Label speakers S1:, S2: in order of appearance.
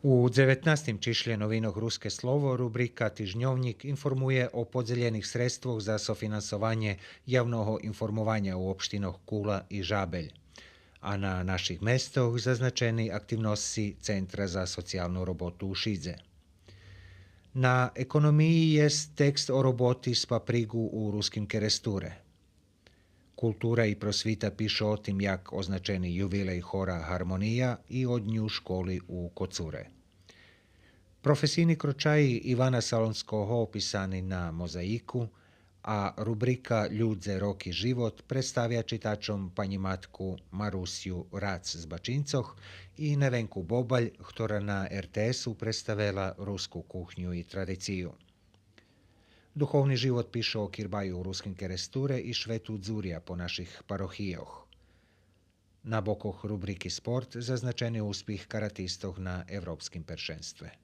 S1: U 19. čišlje novinoh Ruske slovo rubrika Tižnjovnik informuje o podzelenih sredstvoh za sofinansovanje javnoho informovanja u opštinoh Kula i Žabelj, a na naših mestoh zaznačeni aktivnosti Centra za socijalnu robotu u Šidze. Na ekonomiji jest tekst o roboti s paprigu u ruskim keresture. Kultura i prosvita piše o tim jak označeni jubilej hora Harmonija i o dnju školi u Kocure. Profesijni kročaji Ivana Salonskog opisani na mozaiku, a rubrika Ljudze, rok i život predstavlja čitačom panjimatku Marusiju Rac z Bačincoh i Nevenku Bobalj, ktora na RTS-u predstavila rusku kuhnju i tradiciju. Duhovni život piše o kirbaju ruskim keresture i švetu dzurja po naših parohijoh. Na bokoh rubriki sport zaznačeni uspih karatistov na evropskim prvenstve.